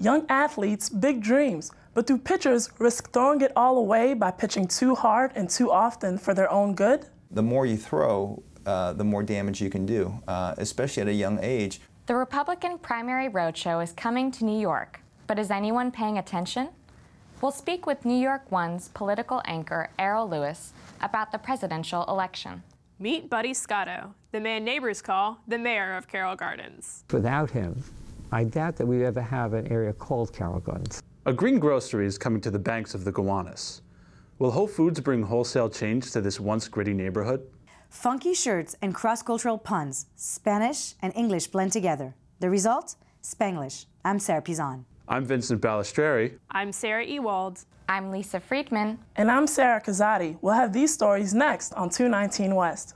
Young athletes, big dreams, but do pitchers risk throwing it all away by pitching too hard and too often for their own good? The more you throw, the more damage you can do, especially at a young age. The Republican primary roadshow is coming to New York, but is anyone paying attention? We'll speak with New York One's political anchor, Errol Lewis, about the presidential election. Meet Buddy SCOTTO, the man neighbors call the mayor of Carroll Gardens. Without him, I doubt that we'd ever have an area called Carroll Gardens. A green grocery is coming to the banks of the Gowanus. Will Whole Foods bring wholesale change to this once gritty neighborhood? Funky shirts and cross-cultural puns, Spanish and English blend together. The result? Spenglish. I'm Sarah Pizan. I'm Vincent Balistreri. I'm Sarah Ewald. I'm Lisa Friedman. And I'm Sarah Kazadi. We'll have these stories next on 219 West.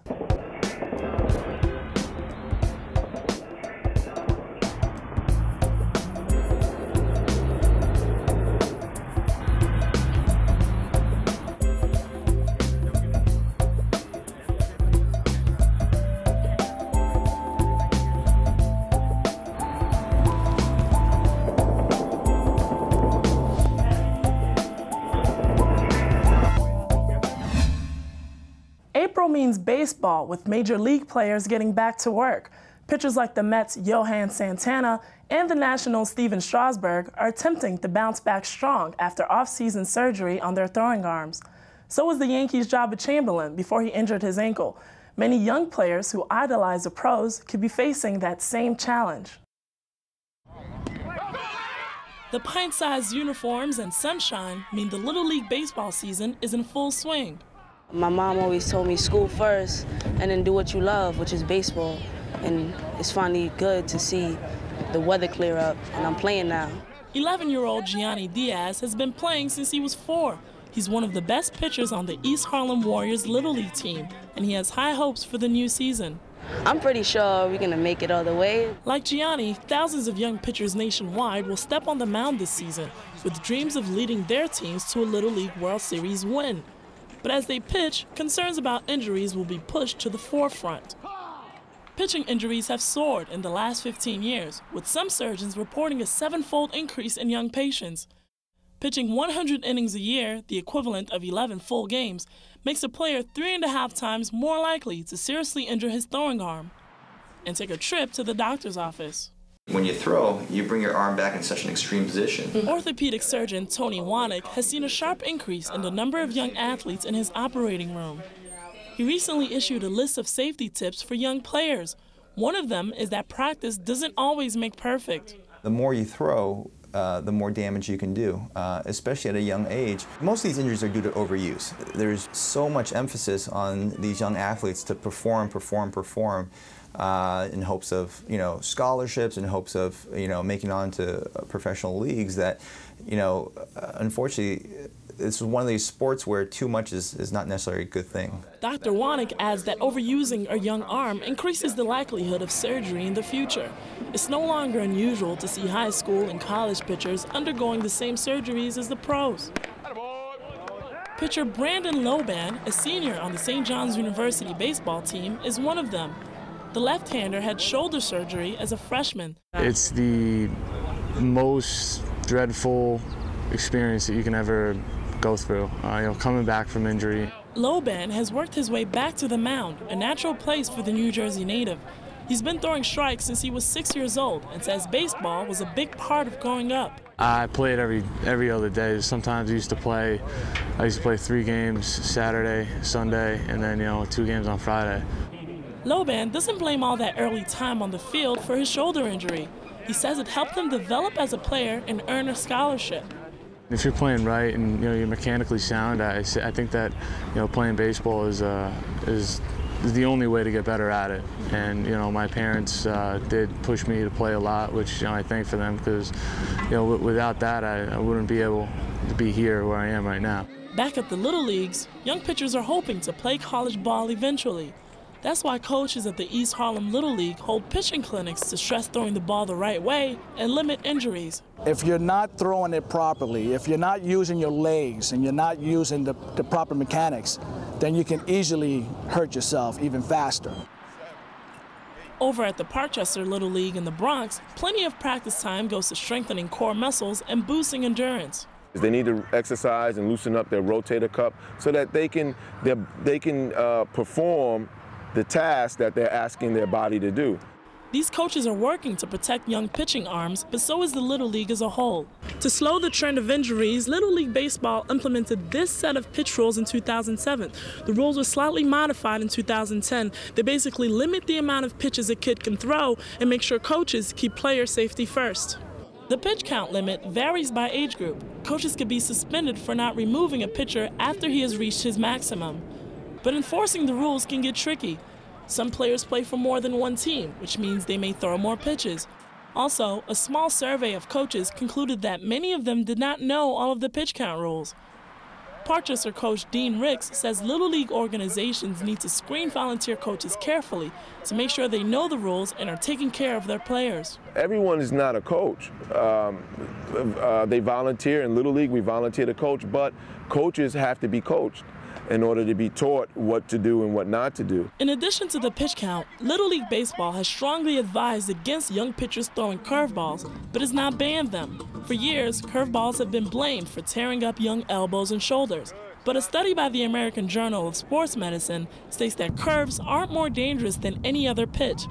April means baseball, with Major League players getting back to work. Pitchers like the Mets' Johan Santana and the Nationals' Steven Strasburg are attempting to bounce back strong after off-season surgery on their throwing arms. So was the Yankees' Jabba Chamberlain before he injured his ankle. Many young players who idolize the pros could be facing that same challenge. The pint-sized uniforms and sunshine mean the Little League baseball season is in full swing. My mom always told me school first and then do what you love, which is baseball. And it's finally good to see the weather clear up, and I'm playing now. 11-year-old Gianni DIAZ has been playing since he was 4. He's one of the best pitchers on the East Harlem Warriors Little League team, and he has high hopes for the new season. I'm pretty sure we're going to make it all the way. Like Gianni, thousands of young pitchers nationwide will step on the mound this season with dreams of leading their teams to a Little League World Series win. But as they pitch, concerns about injuries will be pushed to the forefront. Pitching injuries have soared in the last 15 years, with some surgeons reporting a 7-fold increase in young patients. Pitching 100 innings a year, the equivalent of 11 full games, makes a player 3.5 times more likely to seriously injure his throwing arm and take a trip to the doctor's office. When you throw, you bring your arm back in such an extreme position. Orthopedic surgeon Tony Wanick has seen a sharp increase in the number of young athletes in his operating room. He recently issued a list of safety tips for young players. One of them is that practice doesn't always make perfect. The more you throw, the more damage you can do, especially at a young age. Most of these injuries are due to overuse. There's so much emphasis on these young athletes to perform in hopes of, scholarships, in hopes of, making on to professional leagues that, unfortunately, it's one of these sports where too much is not necessarily a good thing. Dr. Wanick adds that overusing a young arm increases the likelihood of surgery in the future. It's no longer unusual to see high school and college pitchers undergoing the same surgeries as the pros. Pitcher Brandon Loban, a senior on the St. John's University baseball team, is one of them. The left-hander had shoulder surgery as a freshman. It's the most dreadful experience that you can ever go through, coming back from injury. Loban has worked his way back to the mound, a natural place for the New Jersey native. He's been throwing strikes since he was 6 years old and says baseball was a big part of growing up. I played every other day. Sometimes I used to play 3 games Saturday, Sunday, and then 2 games on Friday. Loban doesn't blame all that early time on the field for his shoulder injury. He says it helped him develop as a player and earn a scholarship. If you're playing right and you're mechanically sound, I think that playing baseball is the only way to get better at it. And my parents did push me to play a lot, which I thank for them, because without that I wouldn't be able to be here where I am right now. Back at the Little Leagues, young pitchers are hoping to play college ball eventually. That's why coaches at the East Harlem Little League hold pitching clinics to stress throwing the ball the right way and limit injuries. If you're not throwing it properly, if you're not using your legs and you're not using the proper mechanics, then you can easily hurt yourself even faster. Over at the Parkchester Little League in the Bronx, plenty of practice time goes to strengthening core muscles and boosting endurance. They need to exercise and loosen up their rotator cuff so that they can perform the task that they're asking their body to do. These coaches are working to protect young pitching arms, but so is the Little League as a whole. To slow the trend of injuries, Little League Baseball implemented this set of pitch rules in 2007. The rules were slightly modified in 2010. They basically limit the amount of pitches a kid can throw and make sure coaches keep player safety first. The pitch count limit varies by age group. Coaches could be suspended for not removing a pitcher after he has reached his maximum. But enforcing the rules can get tricky. Some players play for more than one team, which means they may throw more pitches. Also, a small survey of coaches concluded that many of them did not know all of the pitch count rules. Parkchester coach Dean Ricks says Little League organizations need to screen volunteer coaches carefully to make sure they know the rules and are taking care of their players. Everyone is not a coach. They volunteer. In Little League, we volunteer to coach, but coaches have to be coached in order to be taught what to do and what not to do. In addition to the pitch count, Little League Baseball has strongly advised against young pitchers throwing curveballs, but has not banned them. For years, curveballs have been blamed for tearing up young elbows and shoulders. But a study by the American Journal of Sports Medicine states that curves aren't more dangerous than any other pitch.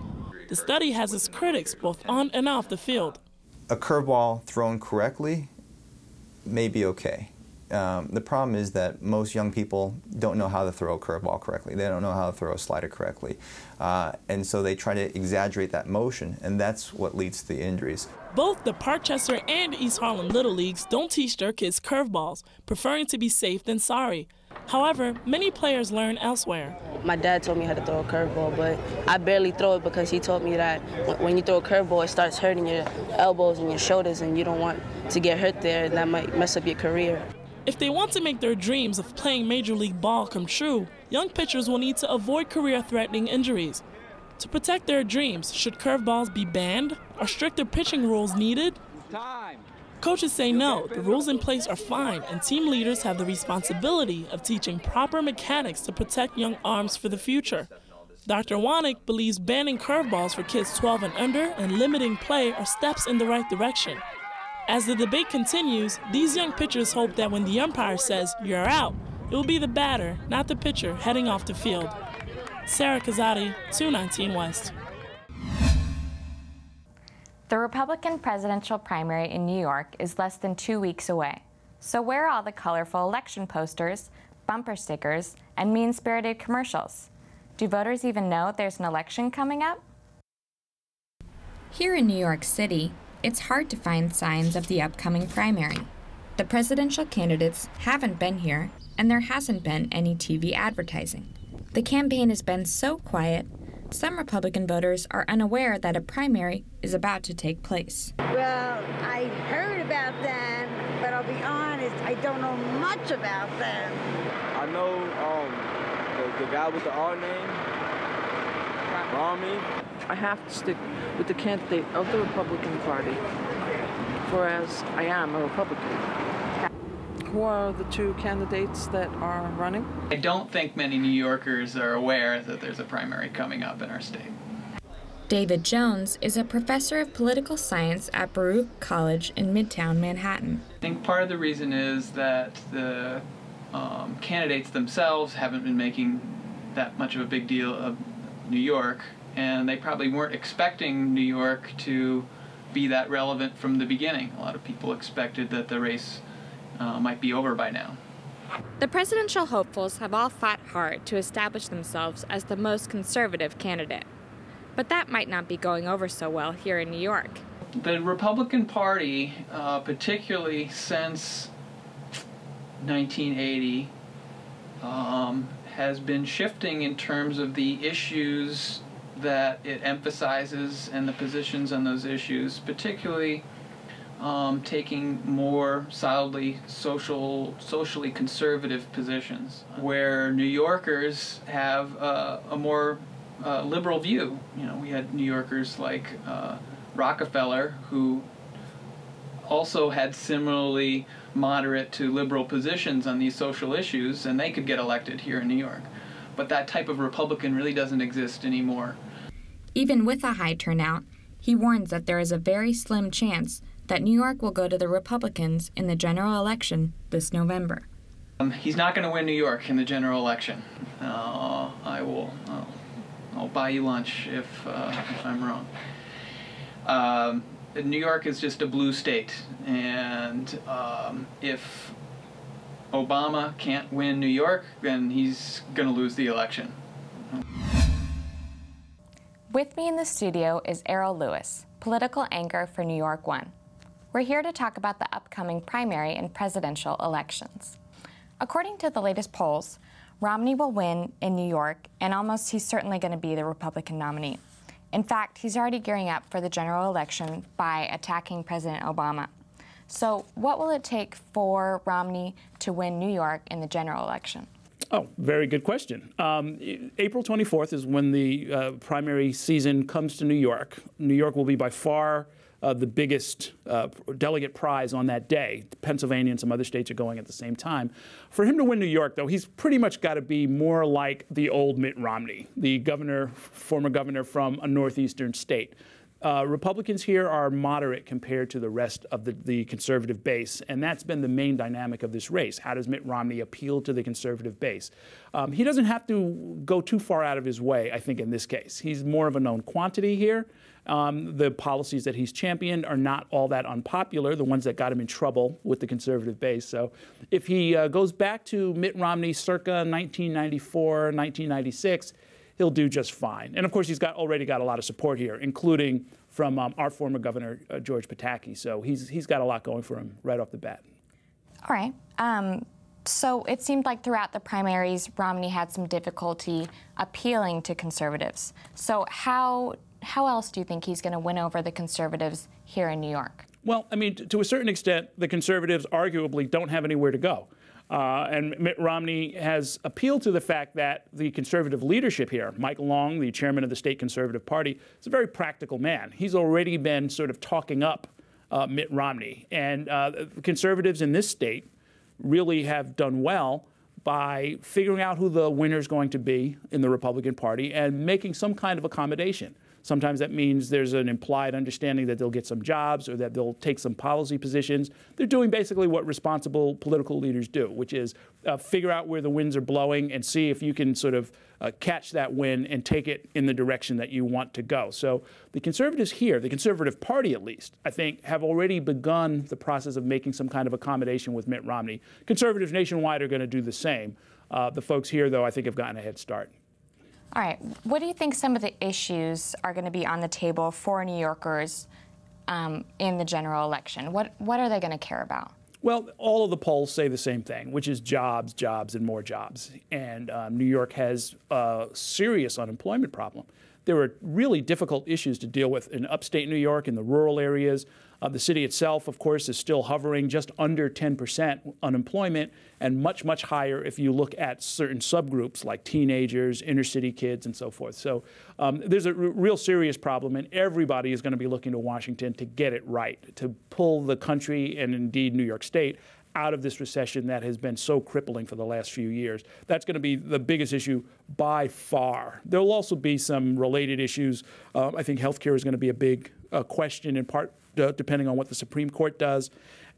The study has its critics both on and off the field. A curveball thrown correctly may be okay. The problem is that most young people don't know how to throw a curveball correctly. They don't know how to throw a slider correctly. And so they try to exaggerate that motion, and that's what leads to the injuries. Both the Parkchester and East Harlem Little Leagues don't teach their kids curveballs, preferring to be safe than sorry. However, many players learn elsewhere. My dad told me how to throw a curveball, but I barely throw it because he told me that when you throw a curveball, it starts hurting your elbows and your shoulders, and you don't want to get hurt there, and that might mess up your career. If they want to make their dreams of playing Major League ball come true, young pitchers will need to avoid career-threatening injuries. To protect their dreams, should curveballs be banned? Are stricter pitching rules needed? Coaches say no, the rules in place are fine, and team leaders have the responsibility of teaching proper mechanics to protect young arms for the future. Dr. Wanek believes banning curveballs for kids 12 and under and limiting play are steps in the right direction. As the debate continues, these young pitchers hope that when the umpire says, "You're out," it will be the batter, not the pitcher, heading off the field. Sarah Kazadi, 219 West. The Republican presidential primary in New York is less than 2 weeks away. So where are all the colorful election posters, bumper stickers, and mean-spirited commercials? Do voters even know there's an election coming up? Here in New York City, it's hard to find signs of the upcoming primary. The presidential candidates haven't been here, and there hasn't been any TV advertising. The campaign has been so quiet, some Republican voters are unaware that a primary is about to take place. Well, I heard about them, but I'll be honest, I don't know much about them. I know the guy with the R name, Romney. I have to stick with the candidate of the Republican Party, whereas I am a Republican. Who are the two candidates that are running? I don't think many New Yorkers are aware that there's a primary coming up in our state. David Jones is a professor of political science at Baruch College in Midtown Manhattan. I think part of the reason is that the candidates themselves haven't been making that much of a big deal of New York, and they probably weren't expecting New York to be that relevant from the beginning. A lot of people expected that the race might be over by now. The presidential hopefuls have all fought hard to establish themselves as the most conservative candidate. But that might not be going over so well here in New York. The Republican Party, particularly since 1980, has been shifting in terms of the issues that it emphasizes and the positions on those issues, particularly taking more solidly socially conservative positions, where New Yorkers have a more liberal view. You know, we had New Yorkers like Rockefeller, who also had similarly moderate to liberal positions on these social issues, and they could get elected here in New York. But that type of Republican really doesn't exist anymore. Even with a high turnout, he warns that there is a very slim chance that New York will go to the Republicans in the general election this November. He's not going to win New York in the general election. I'll buy you lunch if I'm wrong. New York is just a blue state, and if Obama can't win New York, then he's going to lose the election. With me in the studio is Errol Lewis, political anchor for New York One. We're here to talk about the upcoming primary and presidential elections. According to the latest polls, Romney will win in New York, and he's certainly going to be the Republican nominee. In fact, he's already gearing up for the general election by attacking President Obama. So what will it take for Romney to win New York in the general election? Oh, very good question. April 24th is when the primary season comes to New York. New York will be by far the biggest delegate prize on that day. Pennsylvania and some other states are going at the same time. For him to win New York, though, he's pretty much got to be more like the old Mitt Romney, the former governor from a northeastern state. Republicans here are moderate compared to the rest of the conservative base, and that's been the main dynamic of this race. How does Mitt Romney appeal to the conservative base? He doesn't have to go too far out of his way, I think, in this case. He's more of a known quantity here. The policies that he's championed are not all that unpopular, the ones that got him in trouble with the conservative base. So if he goes back to Mitt Romney circa 1994, 1996, he'll do just fine. And of course, he's already got a lot of support here, including from our former governor, George Pataki. So he's got a lot going for him right off the bat. All right. So it seemed like throughout the primaries, Romney had some difficulty appealing to conservatives. So how else do you think he's going to win over the conservatives here in New York? Well, I mean, to a certain extent, the conservatives arguably don't have anywhere to go. And Mitt Romney has appealed to the fact that the conservative leadership here, Mike Long, the chairman of the state Conservative Party, is a very practical man. He's already been sort of talking up Mitt Romney. And conservatives in this state really have done well by figuring out who the winner is going to be in the Republican Party and making some kind of accommodation. Sometimes that means there's an implied understanding that they'll get some jobs or that they'll take some policy positions. They're doing basically what responsible political leaders do, which is figure out where the winds are blowing and see if you can sort of catch that wind and take it in the direction that you want to go. So the conservatives here, the Conservative Party at least, I think, have already begun the process of making some kind of accommodation with Mitt Romney. Conservatives nationwide are going to do the same. The folks here, though, I think have gotten a head start. All right. What do you think some of the issues are going to be on the table for New Yorkers in the general election? What are they going to care about? Well, all of the polls say the same thing, which is jobs, jobs, and more jobs. And New York has a serious unemployment problem. There are really difficult issues to deal with in upstate New York, in the rural areas. The city itself, of course, is still hovering just under 10% unemployment, and much, much higher if you look at certain subgroups like teenagers, inner city kids, and so forth. So there's a real serious problem, and everybody is going to be looking to Washington to get it right, to pull the country and indeed New York State out of this recession that has been so crippling for the last few years. That's going to be the biggest issue by far. There will also be some related issues. I think healthcare is going to be a big question, in part depending on what the Supreme Court does.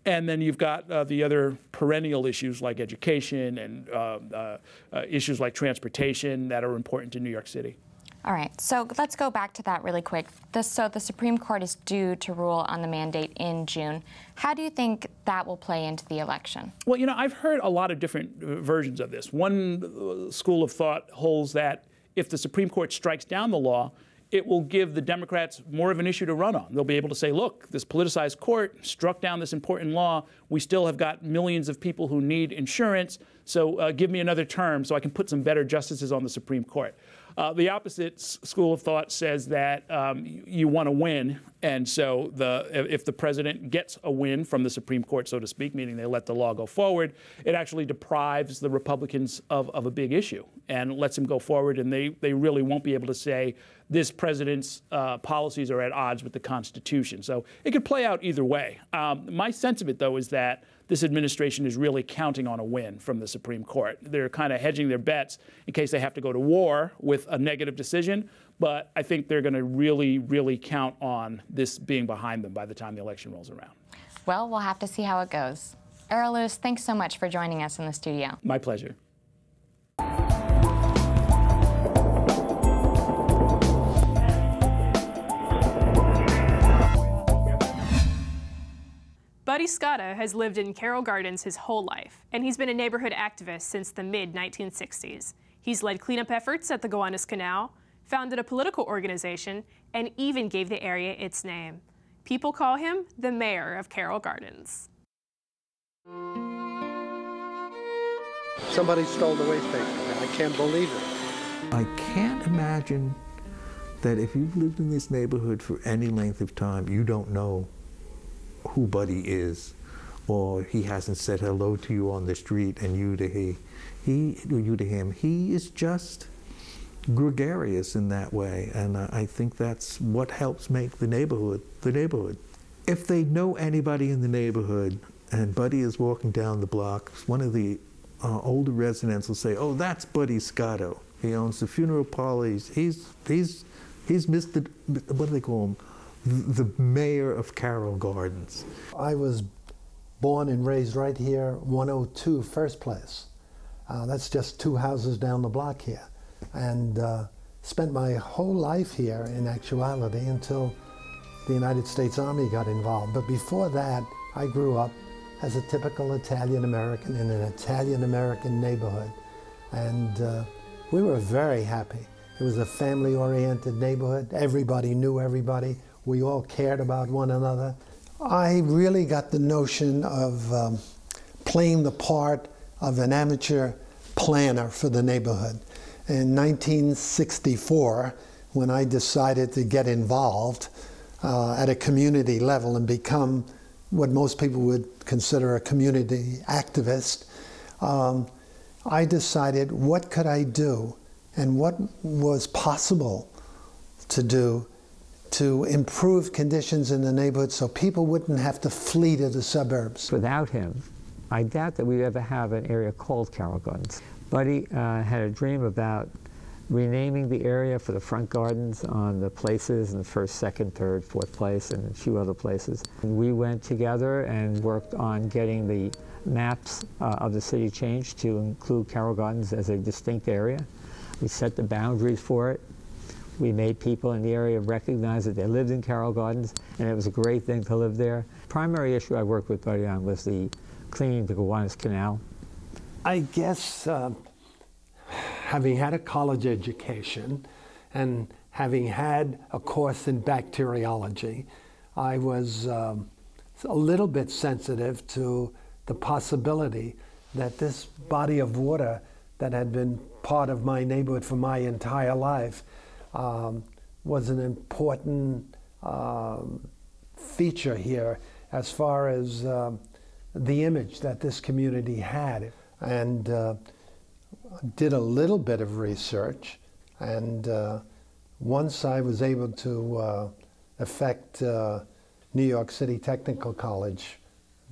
And then you've got the other perennial issues like education and issues like transportation that are important to New York City. All right, so let's go back to that really quick. So the Supreme Court is due to rule on the mandate in June. How do you think that will play into the election? Well, you know, I've heard a lot of different versions of this. One school of thought holds that if the Supreme Court strikes down the law, it will give the Democrats more of an issue to run on. They'll be able to say, look, this politicized court struck down this important law. We still have got millions of people who need insurance, so give me another term so I can put some better justices on the Supreme Court. The opposite school of thought says that you want to win, and so if the president gets a win from the Supreme Court, so to speak, meaning they let the law go forward, it actually deprives the Republicans of a big issue and lets them go forward, and they really won't be able to say this president's policies are at odds with the Constitution. So it could play out either way. My sense of it, though, is that this administration is really counting on a win from the Supreme Court. They're kind of hedging their bets in case they have to go to war with a negative decision. but I think they're going to really, really count on this being behind them by the time the election rolls around. Well, we'll have to see how it goes. Earl Lewis, thanks so much for joining us in the studio. My pleasure. Buddy SCOTTO has lived in Carroll Gardens his whole life, and he's been a neighborhood activist since the mid-1960s. He's led cleanup efforts at the Gowanus Canal, founded a political organization, and even gave the area its name. People call him the mayor of Carroll Gardens. Somebody stole the waste paper. I can't believe it. I can't imagine that if you've lived in this neighborhood for any length of time, you don't know who Buddy is, or he hasn't said hello to you on the street and you to him. He is just gregarious in that way, and I think that's what helps make the neighborhood the neighborhood. If they know anybody in the neighborhood and Buddy is walking down the block, one of the older residents will say, "Oh, that's Buddy SCOTTO. He owns the funeral parlors. He's Mr. What do they call him? The mayor of Carroll Gardens." I was born and raised right here, 102 First Place. That's just 2 houses down the block here. And spent my whole life here in actuality until the United States Army got involved. But before that, I grew up as a typical Italian-American in an Italian-American neighborhood. And we were very happy. It was a family-oriented neighborhood. Everybody knew everybody. We all cared about one another. I really got the notion of playing the part of an amateur planner for the neighborhood. In 1964, when I decided to get involved at a community level and become what most people would consider a community activist, I decided what could I do and what was possible to do to improve conditions in the neighborhood so people wouldn't have to flee to the suburbs. Without him, I doubt that we'd ever have an area called Carroll Gardens. Buddy had a dream about renaming the area for the front gardens on the places in the first, second, third, fourth place and a few other places. We went together and worked on getting the maps of the city changed to include Carroll Gardens as a distinct area. We set the boundaries for it. We made people in the area recognize that they lived in Carroll Gardens, and it was a great thing to live there. Primary issue I worked with Buddy on was the cleaning the Gowanus Canal. I guess having had a college education and having had a course in bacteriology, I was a little bit sensitive to the possibility that this body of water that had been part of my neighborhood for my entire life was an important feature here as far as the image that this community had. And did a little bit of research, and once I was able to affect New York City Technical College,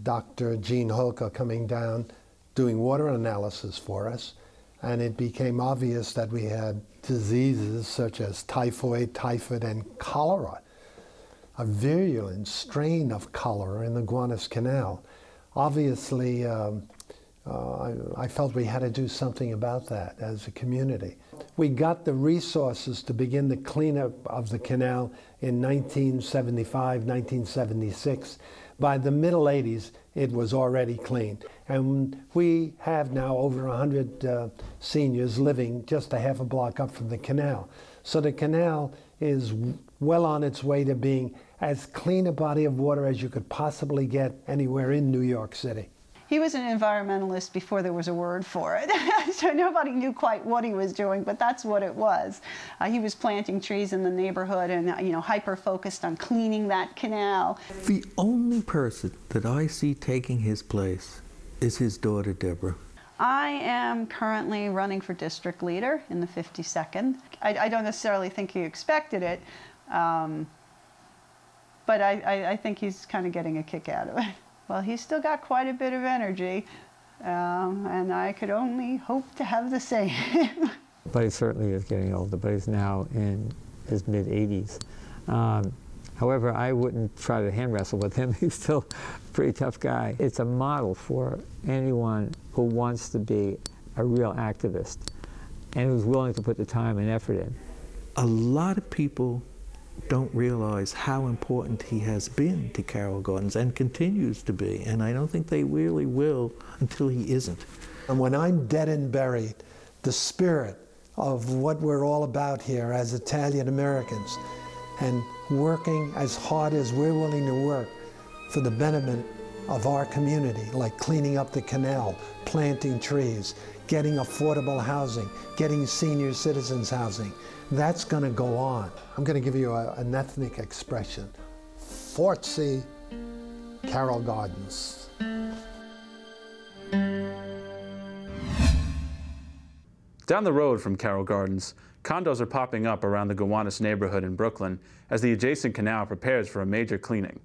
Dr. Gene Holker coming down doing water analysis for us, and it became obvious that we had diseases such as typhoid, typhus, and cholera, a virulent strain of cholera in the Gowanus Canal. Obviously, I felt we had to do something about that as a community. We got the resources to begin the cleanup of the canal in 1975, 1976. By the middle 80s, it was already cleaned. And we have now over 100 seniors living just a half a block up from the canal. So the canal is well on its way to being as clean a body of water as you could possibly get anywhere in New York City. He was an environmentalist before there was a word for it. So nobody knew quite what he was doing, but that's what it was. He was planting trees in the neighborhood and hyper-focused on cleaning that canal. The only person that I see taking his place is his daughter, Deborah. I am currently running for district leader in the 52nd. I don't necessarily think he expected it, but I think he's kind of getting a kick out of it. Well, he's still got quite a bit of energy, and I could only hope to have the same. Buddy certainly is getting older, but he's now in his mid-80s. However, I wouldn't try to hand wrestle with him. He's still a pretty tough guy. It's a model for anyone who wants to be a real activist and who's willing to put the time and effort in. A lot of people don't realize how important he has been to Carroll Gardens and continues to be, and I don't think they really will until he isn't. And when I'm dead and buried, the spirit of what we're all about here as Italian Americans, and working as hard as we're willing to work for the betterment of our community, like cleaning up the canal, planting trees, getting affordable housing, getting senior citizens housing, that's going to go on. I'm going to give you an ethnic expression. Forza Carroll Gardens. Down the road from Carroll Gardens, condos are popping up around the Gowanus neighborhood in Brooklyn as the adjacent canal prepares for a major cleaning.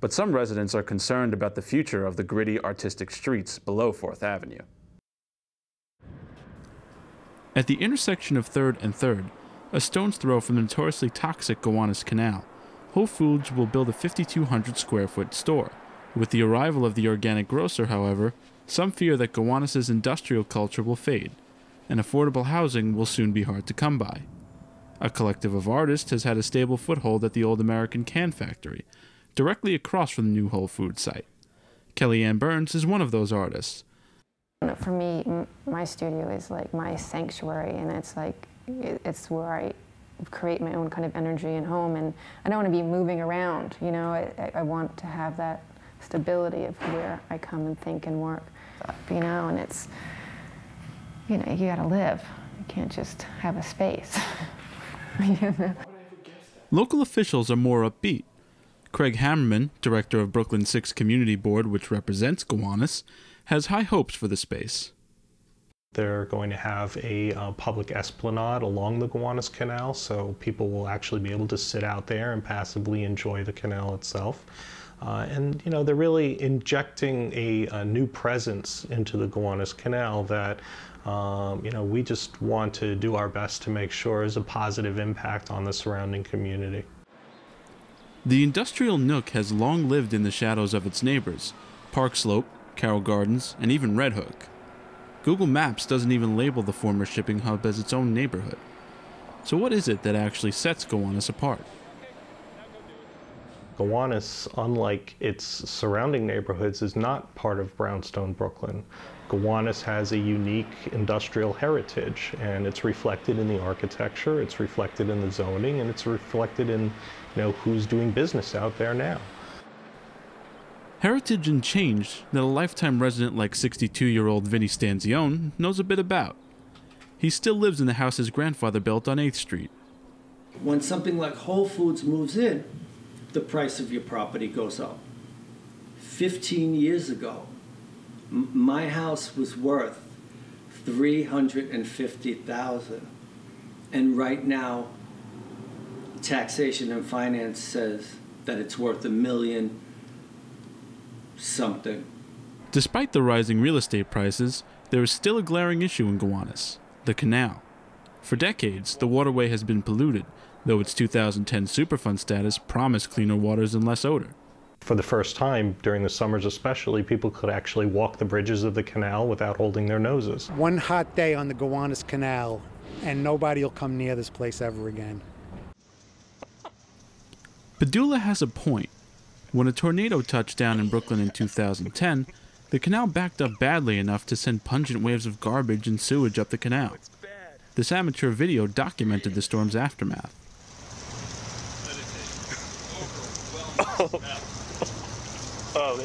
But some residents are concerned about the future of the gritty, artistic streets below 4th Avenue. At the intersection of 3rd and 3rd, a stone's throw from the notoriously toxic Gowanus Canal, Whole Foods will build a 5,200 square foot store. With the arrival of the organic grocer, however, some fear that Gowanus's industrial culture will fade, and affordable housing will soon be hard to come by. A collective of artists has had a stable foothold at the old American Can Factory, directly across from the new Whole Foods site. Kellyann BURNS is one of those artists. For me, my studio is like my sanctuary, and it's like, it's where I create my own kind of energy and home, and I don't want to be moving around, you know. I want to have that stability of where I come and think and work, you know, and it's, you know, you gotta live. You can't just have a space. You know? Local officials are more upbeat. Craig Hammerman, director of Brooklyn 6 Community Board, which represents Gowanus, has high hopes for the space. They're going to have a public esplanade along the Gowanus Canal, so people will actually be able to sit out there and passively enjoy the canal itself. And, you know, they're really injecting a new presence into the Gowanus Canal that, you know, we just want to do our best to make sure is a positive impact on the surrounding community. The industrial nook has long lived in the shadows of its neighbors, Park Slope, Carroll Gardens, and even Red Hook. Google Maps doesn't even label the former shipping hub as its own neighborhood. So what is it that actually sets Gowanus apart? Gowanus, unlike its surrounding neighborhoods, is not part of brownstone Brooklyn. Gowanus has a unique industrial heritage, and it's reflected in the architecture, it's reflected in the zoning, and it's reflected in, you know, who's doing business out there now. Heritage and change that a lifetime resident like 62-year-old Vinny Stanzione knows a bit about. He still lives in the house his grandfather built on 8th Street. When something like Whole Foods moves in, the price of your property goes up. 15 years ago, my house was worth $350,000, and right now, taxation and finance says that it's worth $1 million something. Despite the rising real estate prices, there is still a glaring issue in Gowanus: the canal. For decades, the waterway has been polluted, though its 2010 Superfund status promised cleaner waters and less odor. For the first time, during the summers especially, people could actually walk the bridges of the canal without holding their noses. One hot day on the Gowanus Canal, and nobody will come near this place ever again. PADULA has a point. When a tornado touched down in Brooklyn in 2010, the canal backed up badly enough to send pungent waves of garbage and sewage up the canal. This amateur video documented the storm's aftermath. Oh,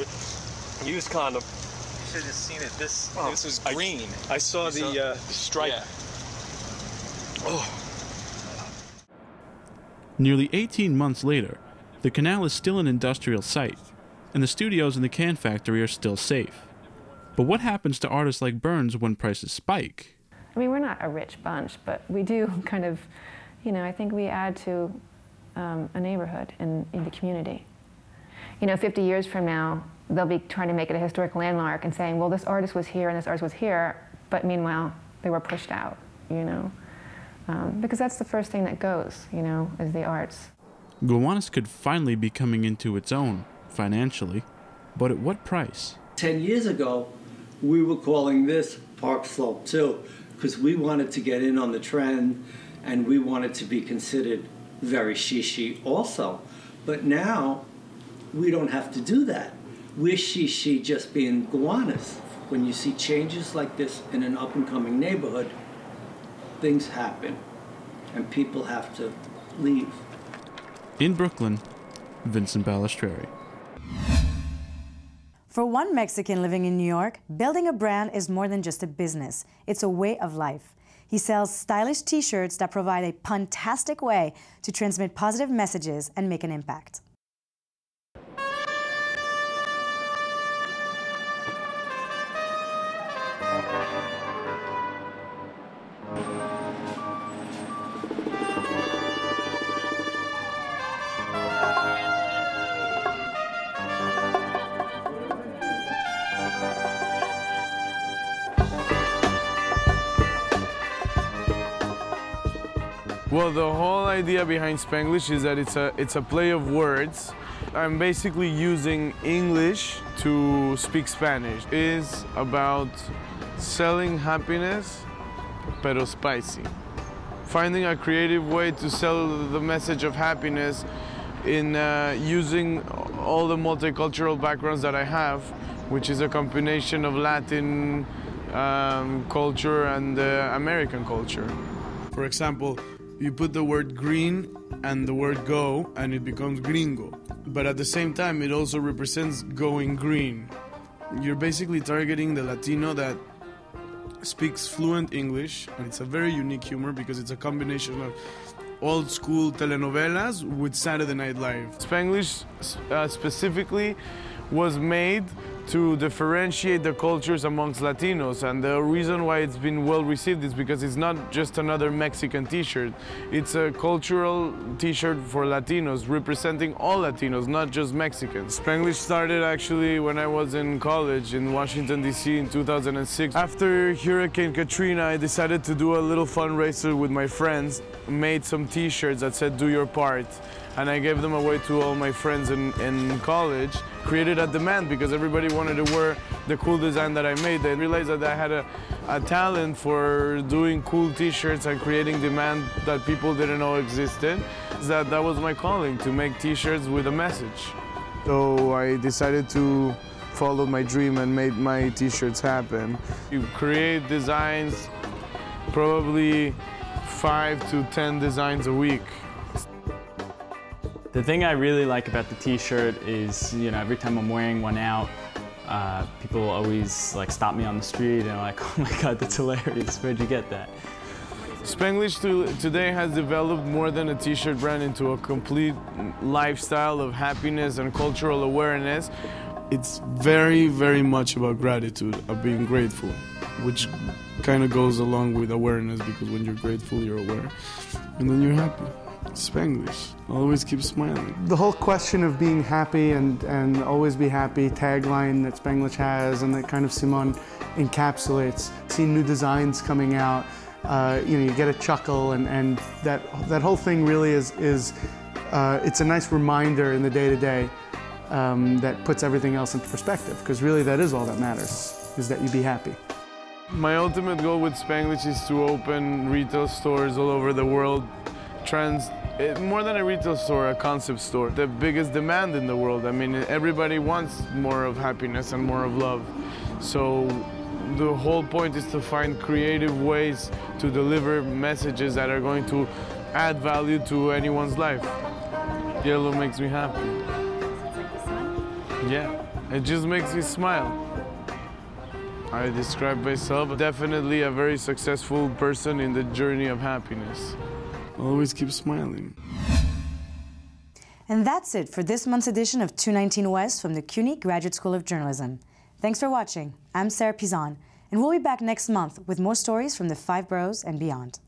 used condom. You should have seen it. This was green. I saw the stripe. Yeah. Oh. Nearly 18 months later, the canal is still an industrial site, and the studios in the Can Factory are still safe. But what happens to artists like Burns when prices spike? I mean, we're not a rich bunch, but we do kind of, you know, I think we add to a neighborhood in the community. You know, 50 years from now, they'll be trying to make it a historic landmark and saying, well, this artist was here and this artist was here, but meanwhile, they were pushed out, you know. because that's the first thing that goes, you know, is the arts. Gowanus could finally be coming into its own financially, but at what price? 10 years ago, we were calling this Park Slope 2 because we wanted to get in on the trend and we wanted to be considered very shishi also. But now, we don't have to do that. We're shishi just being Gowanus. When you see changes like this in an up-and-coming neighborhood, things happen and people have to leave. In Brooklyn, Vincent Balistreri. For one Mexican living in New York, building a brand is more than just a business. It's a way of life. He sells stylish T-shirts that provide a puntastic way to transmit positive messages and make an impact. Well, the whole idea behind Spenglish is that it's a play of words. I'm basically using English to speak Spanish. It's about selling happiness, pero spicy. Finding a creative way to sell the message of happiness in using all the multicultural backgrounds that I have, which is a combination of Latin culture and American culture. For example, you put the word green and the word go, and it becomes gringo. But at the same time, it also represents going green. You're basically targeting the Latino that speaks fluent English, and it's a very unique humor because it's a combination of old school telenovelas with Saturday Night Live. Spenglish specifically was made to differentiate the cultures amongst Latinos, and the reason why it's been well received is because it's not just another Mexican t-shirt. It's a cultural t-shirt for Latinos, representing all Latinos, not just Mexicans. Spenglish started actually when I was in college in Washington, D.C. in 2006. After Hurricane Katrina, I decided to do a little fundraiser with my friends, made some t-shirts that said, "Do your part." And I gave them away to all my friends in college, created a demand because everybody wanted to wear the cool design that I made. They realized that I had a talent for doing cool t-shirts and creating demand that people didn't know existed. That was my calling, to make t-shirts with a message. So I decided to follow my dream and made my t-shirts happen. You create designs, probably 5 to 10 designs a week. The thing I really like about the t-shirt is, you know, every time I'm wearing one out, people always like stop me on the street and are like, "Oh my God, that's hilarious. Where'd you get that?" Spenglish today has developed more than a t-shirt brand into a complete lifestyle of happiness and cultural awareness. It's very, very much about gratitude, of being grateful, which kind of goes along with awareness, because when you're grateful, you're aware, and then you're happy. Spenglish, always keep smiling. The whole question of being happy and always be happy tagline that Spenglish has and that kind of Simon encapsulates. See new designs coming out, you know, you get a chuckle, and that whole thing really is it's a nice reminder in the day-to-day that puts everything else into perspective, because really that is all that matters, is that you be happy. My ultimate goal with Spenglish is to open retail stores all over the world. More than a retail store, a concept store. The biggest demand in the world. I mean, everybody wants more of happiness and more of love. So the whole point is to find creative ways to deliver messages that are going to add value to anyone's life. Yellow makes me happy. Yeah, it just makes me smile. I describe myself definitely a very successful person in the journey of happiness. Always keep smiling. And that's it for this month's edition of 219 West from the CUNY Graduate School of Journalism. Thanks for watching. I'm Sarah Pizan, and we'll be back next month with more stories from the 5 boroughs and beyond.